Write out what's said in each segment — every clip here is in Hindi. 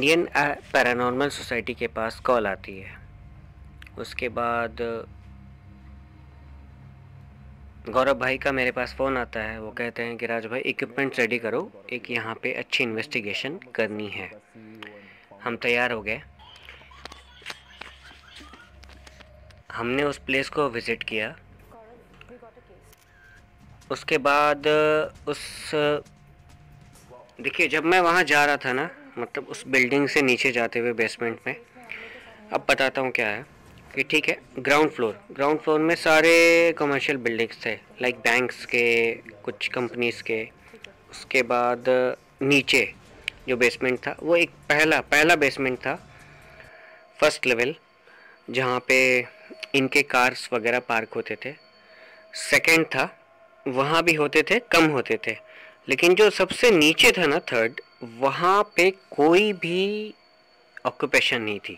इंडियन पैरानॉर्मल सोसाइटी के पास कॉल आती है। उसके बाद गौरव भाई का मेरे पास फ़ोन आता है। वो कहते हैं कि राज भाई इक्विपमेंट रेडी करो, एक यहाँ पे अच्छी इन्वेस्टिगेशन करनी है। हम तैयार हो गए। हमने उस प्लेस को विज़िट किया। उसके बाद देखिए, जब मैं वहाँ जा रहा था ना, मतलब उस बिल्डिंग से नीचे जाते हुए बेसमेंट में, अब बताता हूँ क्या है कि ठीक है, ग्राउंड फ्लोर में सारे कमर्शियल बिल्डिंग्स थे, लाइक बैंक्स के, कुछ कंपनीज़ के। उसके बाद नीचे जो बेसमेंट था वो एक पहला बेसमेंट था, फर्स्ट लेवल, जहाँ पे इनके कार्स वगैरह पार्क होते थे। सेकंड था, वहाँ भी होते थे, कम होते थे। लेकिन जो सबसे नीचे था ना, थर्ड, वहाँ पे कोई भी ऑक्यूपेशन नहीं थी।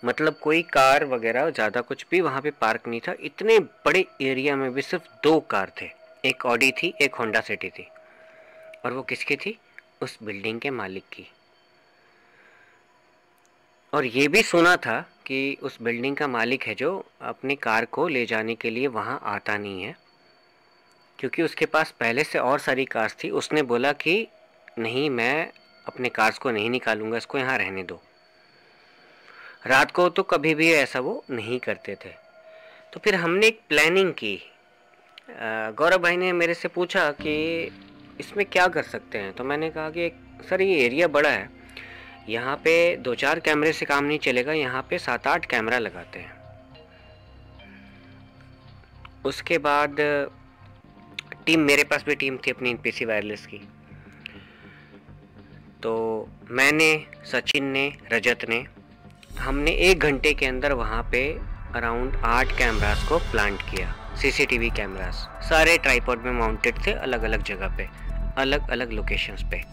मतलब कोई कार वगैरह ज़्यादा कुछ भी वहाँ पे पार्क नहीं था। इतने बड़े एरिया में भी सिर्फ 2 कार थे, एक ऑडी थी, एक होंडा सिटी थी। और वो किसकी थी? उस बिल्डिंग के मालिक की। और ये भी सुना था कि उस बिल्डिंग का मालिक है जो अपनी कार को ले जाने के लिए वहाँ आता नहीं है, क्योंकि उसके पास पहले से और सारी कार्स थी। उसने बोला कि नहीं, मैं अपने कार्स को नहीं निकालूंगा, इसको यहाँ रहने दो। रात को तो कभी भी ऐसा वो नहीं करते थे। तो फिर हमने एक प्लानिंग की। गौरव भाई ने मेरे से पूछा कि इसमें क्या कर सकते हैं। तो मैंने कहा कि सर, ये एरिया बड़ा है, यहाँ पे 2-4 कैमरे से काम नहीं चलेगा, यहाँ पे 7-8 कैमरा लगाते हैं। उसके बाद टीम, मेरे पास भी टीम थी अपनी एनपीसी वायरलेस की। तो मैंने, सचिन ने, रजत ने, हमने 1 घंटे के अंदर वहाँ पे अराउंड 8 कैमरास को प्लांट किया। सीसीटीवी कैमरास सारे ट्राइपॉड में माउंटेड थे, अलग अलग जगह पे, अलग अलग लोकेशंस पे।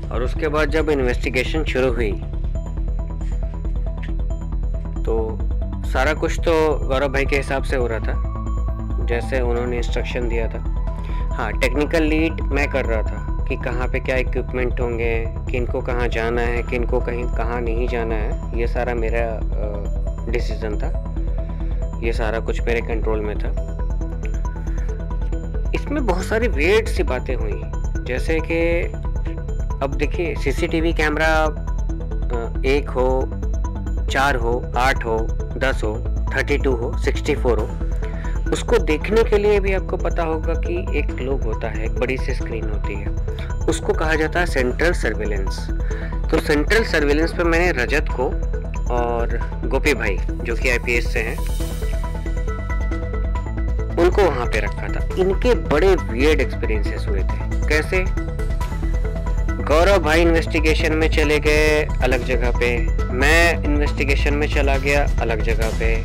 और उसके बाद जब इन्वेस्टिगेशन शुरू हुई तो सारा कुछ तो गौरव भाई के हिसाब से हो रहा था, जैसे उन्होंने इंस्ट्रक्शन दिया था। हाँ, टेक्निकल लीड मैं कर रहा था कि कहाँ पे क्या इक्विपमेंट होंगे, किन को कहाँ जाना है, किन को कहीं कहाँ नहीं जाना है। ये सारा मेरा डिसीज़न था, ये सारा कुछ मेरे कंट्रोल में था। इसमें बहुत सारी वेट सी बातें हुई, जैसे कि अब देखिए, सीसीटीवी कैमरा 1 हो, 4 हो, 8 हो, 10 हो, 32 हो, 64 हो, उसको देखने के लिए भी आपको पता होगा कि एक लोग होता है, एक बड़ी सी स्क्रीन होती है, उसको कहा जाता है सेंट्रल सर्विलेंस। तो सेंट्रल सर्विलेंस पे मैंने रजत को और गोपी भाई, जो कि आईपीएस से हैं, उनको वहाँ पे रखा था। इनके बड़े वियर्ड एक्सपीरियंसेस हुए थे। कैसे? गौरव भाई इन्वेस्टिगेशन में चले गए अलग जगह पे, मैं इन्वेस्टिगेशन में चला गया अलग जगह पे,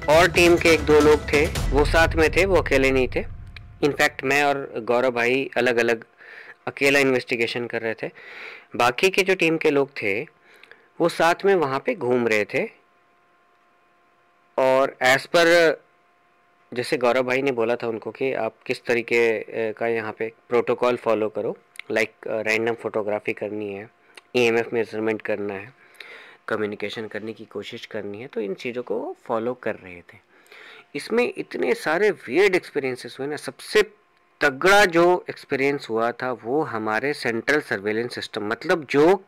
और टीम के 1-2 लोग थे, वो साथ में थे, वो अकेले नहीं थे। इनफैक्ट मैं और गौरव भाई अलग अलग अकेला इन्वेस्टिगेशन कर रहे थे। बाकी के जो टीम के लोग थे वो साथ में वहाँ पे घूम रहे थे। और एज पर जैसे गौरव भाई ने बोला था उनको कि आप किस तरीके का यहाँ पे प्रोटोकॉल फॉलो करो, लाइक रैंडम फोटोग्राफी करनी है, ईएमएफ मेजरमेंट करना है, कम्युनिकेशन करने की कोशिश करनी है, तो इन चीज़ों को फॉलो कर रहे थे। इसमें इतने सारे वियर्ड एक्सपीरियंसेस हुए ना। सबसे तगड़ा जो एक्सपीरियंस हुआ था वो हमारे सेंट्रल सर्वेलेंस सिस्टम, मतलब जो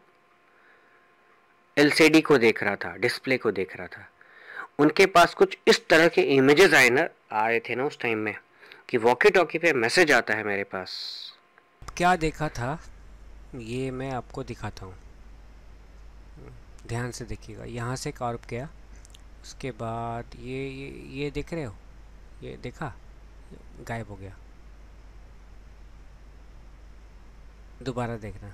एलसीडी को देख रहा था, डिस्प्ले को देख रहा था, उनके पास कुछ इस तरह के इमेजेस आए थे ना उस टाइम में, कि वॉकी टॉकी पे मैसेज आता है मेरे पास। क्या देखा था ये मैं आपको दिखाता हूँ, ध्यान से देखिएगा। यहाँ से कार्व किया, उसके बाद ये देख रहे हो, ये देखा, गायब हो गया। दोबारा देखना,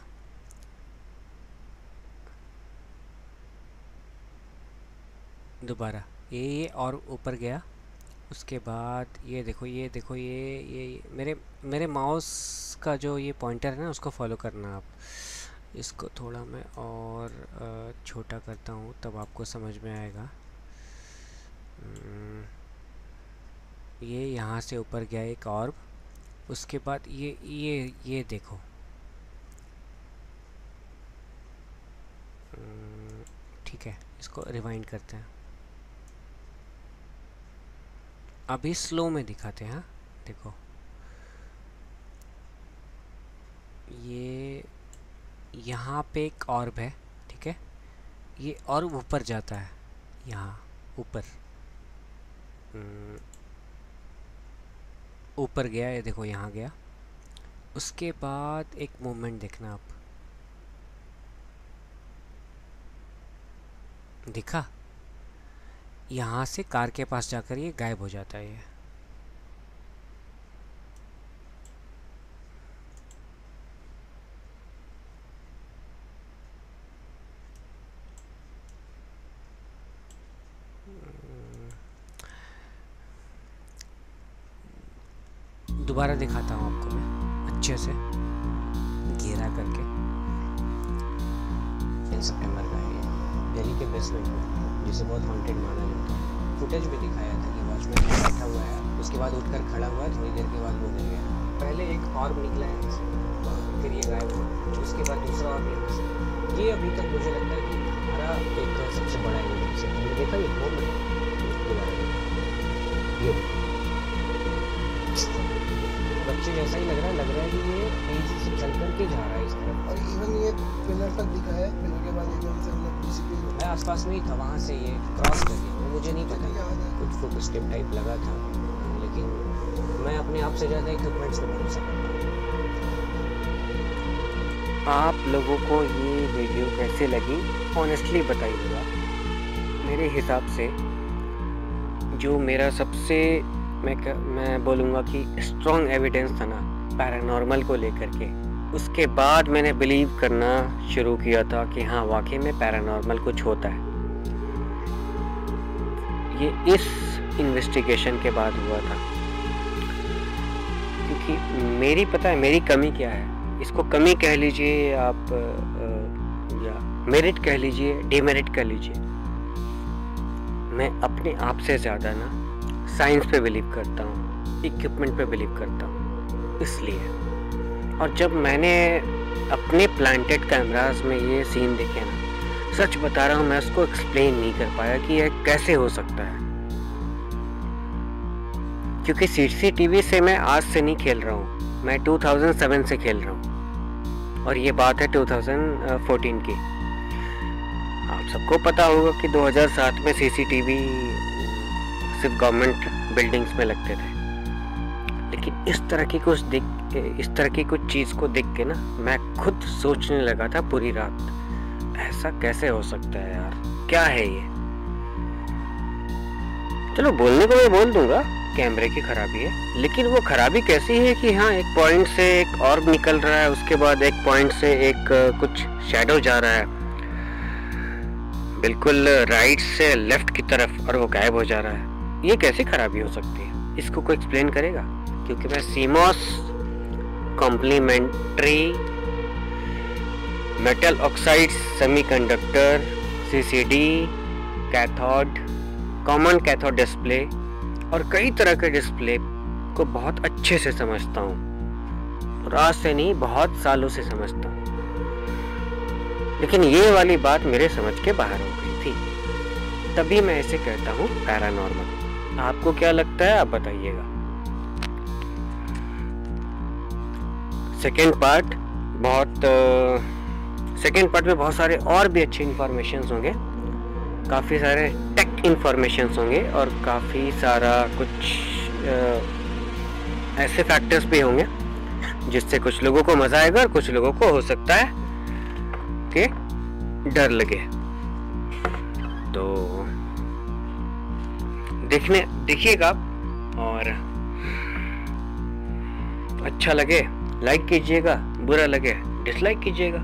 दोबारा ये और ऊपर गया। उसके बाद ये देखो, ये देखो, ये मेरे माउस का जो ये पॉइंटर है ना, उसको फॉलो करना आप। इसको थोड़ा मैं और छोटा करता हूँ, तब आपको समझ में आएगा। ये यहाँ से ऊपर गया एक ऑर्ब, उसके बाद ये देखो, ठीक है, इसको रिवाइंड करते हैं। अभी स्लो में दिखाते हैं। देखो ये यहाँ पे एक ऑर्ब है, ठीक है, ये ऑर्ब ऊपर जाता है, यहाँ ऊपर ऊपर गया, ये देखो यहाँ गया। उसके बाद एक मूवमेंट देखना आप, दिखा, यहाँ से कार के पास जाकर ये गायब हो जाता है। ये दोबारा दिखाता हूँ आपको मैं अच्छे से घेरा करके। इन सितंबर का है ये, दिल्ली के बेसमेंट में, जिसे बहुत हॉन्टेड माना जाता है। फुटेज भी दिखाया था कि वॉचमैन बैठा हुआ है, उसके बाद उठकर खड़ा हुआ है, थोड़ी देर के बाद वो गिर गया। पहले एक ऑर्ब निकला है इससे, फिर ये गायब हुआ, उसके बाद दूसरा ऑर्ब यहाँ से। ये अभी तक मुझे लगता है कि हमारा एक सबसे बड़ा एविडेंस है। हमने देखा ये बच्चे जैसा ही लग रहा है कि ये तेजी से चल कर के जा रहा है इस तरफ। और इवन ये पिलर तक दिखा है, पिलर के बाद एकदम से मैं आसपास में ही था, वहाँ से ये क्रॉस कर गया। वो मुझे नहीं पता, कुछ फुट स्टेप टाइप लगा था, लेकिन मैं अपने आप से ज़्यादा इक्विपमेंट्स पे भरोसा करता हूँ। आप लोगों को ये वीडियो कैसे लगी ऑनेस्टली बताइएगा। मेरे हिसाब से जो मेरा सबसे मैं बोलूँगा कि स्ट्रॉन्ग एविडेंस था ना पैरानॉर्मल को लेकर के, उसके बाद मैंने बिलीव करना शुरू किया था कि हाँ वाकई में पैरानॉर्मल कुछ होता है। ये इस इन्वेस्टिगेशन के बाद हुआ था, क्योंकि मेरी पता है मेरी कमी क्या है, इसको कमी कह लीजिए आप या मेरिट कह लीजिए, डिमेरिट कह लीजिए। मैं अपने आप से ज़्यादा ना साइंस पे बिलीव करता हूँ, इक्विपमेंट पे बिलीव करता हूँ, इसलिए। और जब मैंने अपने प्लांटेड कैमरास में ये सीन देखे ना, सच बता रहा हूँ मैं उसको एक्सप्लेन नहीं कर पाया कि यह कैसे हो सकता है, क्योंकि सीसीटीवी से मैं आज से नहीं खेल रहा हूँ, मैं 2007 से खेल रहा हूँ, और ये बात है 2014 की। आप सबको पता होगा कि 2007 में सीसीटीवी सिर्फ गवर्नमेंट बिल्डिंग्स में लगते थे, लेकिन इस तरह की कुछ चीज़ को देख के ना मैं खुद सोचने लगा था पूरी रात, ऐसा कैसे हो सकता है यार, क्या है ये। चलो बोलने को मैं बोल दूंगा कैमरे की खराबी है, लेकिन वो खराबी कैसी है कि हाँ एक पॉइंट से एक ऑर्ब निकल रहा है, उसके बाद एक पॉइंट से एक कुछ शैडो जा रहा है बिल्कुल राइट से लेफ्ट की तरफ, और वो गायब हो जा रहा है। ये कैसे खराबी हो सकती है, इसको कोई एक्सप्लेन करेगा? क्योंकि मैं CMOS, complementary metal oxide semiconductor, CCD, cathode, common cathode display और कई तरह के डिस्प्ले को बहुत अच्छे से समझता हूँ, और आज से नहीं बहुत सालों से समझता हूँ, लेकिन ये वाली बात मेरे समझ के बाहर हो गई थी, तभी मैं इसे कहता हूँ पैरानॉर्मल। आपको क्या लगता है आप बताइएगा। सेकेंड पार्ट में बहुत सारे और भी अच्छे इंफॉर्मेशंस होंगे, काफ़ी सारे टेक इंफॉर्मेशंस होंगे, और काफ़ी सारा कुछ ऐसे फैक्टर्स भी होंगे जिससे कुछ लोगों को मज़ा आएगा और कुछ लोगों को हो सकता है कि डर लगे। तो देखिएगा, और अच्छा लगे लाइक कीजिएगा, बुरा लगे डिसलाइक कीजिएगा।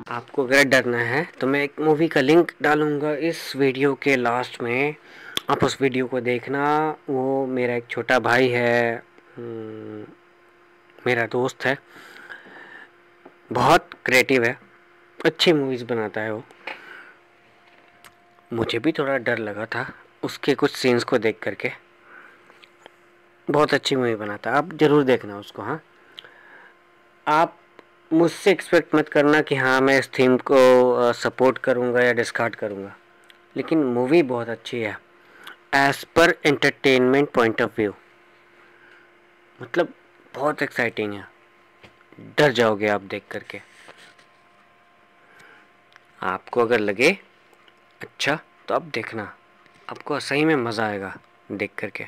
आपको अगर डरना है तो मैं एक मूवी का लिंक डालूँगा इस वीडियो के लास्ट में, आप उस वीडियो को देखना। वो मेरा एक छोटा भाई है, मेरा दोस्त है, बहुत क्रिएटिव है, अच्छी मूवीज़ बनाता है वो। मुझे भी थोड़ा डर लगा था उसके कुछ सीन्स को देख करके। बहुत अच्छी मूवी बनाता है, आप ज़रूर देखना उसको। हाँ, आप मुझसे एक्सपेक्ट मत करना कि हाँ मैं इस थीम को सपोर्ट करूँगा या डिस्कार्ड करूँगा, लेकिन मूवी बहुत अच्छी है as per entertainment point of view. मतलब बहुत एक्साइटिंग है, डर जाओगे आप देख करके। आपको अगर लगे अच्छा तो आप देखना, आपको सही में मज़ा आएगा देख करके।